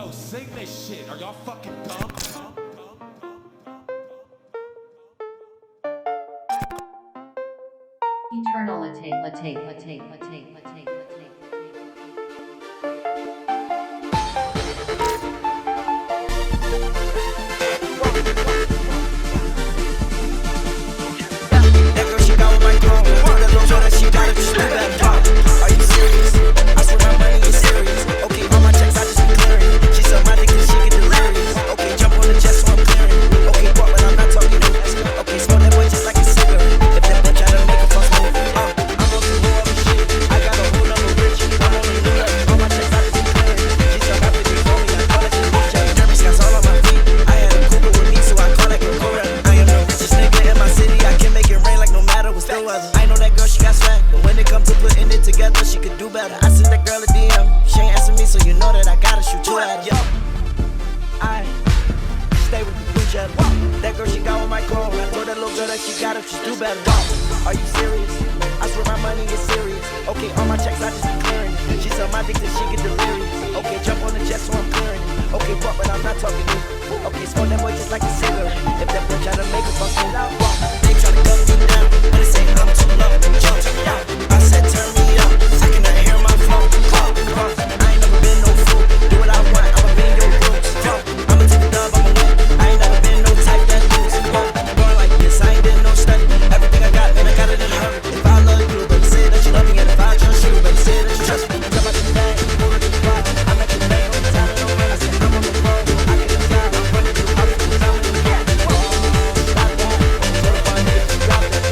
Yo, sing this shit. Are y'all fucking dumb? Eternality. That girl, she got with my throne. Told that little girl that she got it, just do that. Are you serious? I swear my money is serious. Okay, all my checks I just be clearing. She suck my dick till she get delirious. Okay, jump on the jet so I'm clearing. Okay, walk but I'm not talking to. Okay, smoke that boy just like a cigarette. If that bitch try to make a fuss move, I'm on some more other shit. I got a whole nother rich. I'm on a new level. All my checks I just be clearing. She suck my dick for me. I call that shit bitch. Jeremy Scott's all on my feet. I had a Cooper with me, so I call that girl Cora. I am the richest nigga in my city. I can make it rain like no matter what's the weather. I know that girl, she got swag, but when it comes to putting it together, she could do better. I sent that girl a DM, she ain't answering me, so you know that I gotta shoot two at her. I stay with the blue jet. That girl, she got with my clone. I told that little girl that she got it, just do better. Are you serious? I swear my money is serious. Okay, all my checks I just be clearing. She sell my dick till she get delirious. Okay, jump on the jet so I'm clearing. Okay, fuck, but I'm not talking to you. Okay, smoke that boy just like a cigarette. If that bitch try to make a fuss move, they try to gun me down, but they say I'm too low. Jump out. I said turn me up, I cannot hear my flow. I ain't never been no fool. Do what I want, I'ma be in your roots. I'ma take the dub, I'ma win. I ain't never been no type that lose. Going like this, I ain't did no study. Everything I got, man, I got it in a hurry. If I love you, baby, say that you love me. And if I trust you, baby, say that you trust me. Jump out the bag, pull it to the fire. I'm at the bag, on the side of the road. I said I'm on the road, I can decide. I'm running through up to the top of the cat. Stop that, so the fun nigga, you drop that.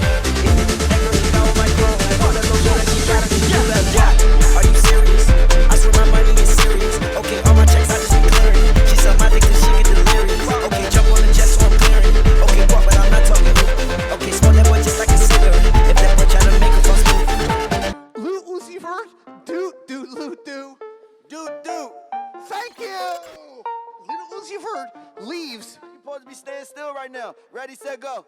That girl, she got with my throne. I told that little girl that she got it, just do that. Are you serious? I swear my money is serious. Okay, all my checks I just be clearing. She suck my dick till she get delirious. Okay, jump on the jet so I'm clearing. Okay, walk but I'm not talking to. Okay, smoke that boy just like a cigarette. If that boy try to make a fuss move. Loot Lucifer, do. Thank you. Little Lucifer leaves. You're supposed to be staying still right now. Ready, set, go.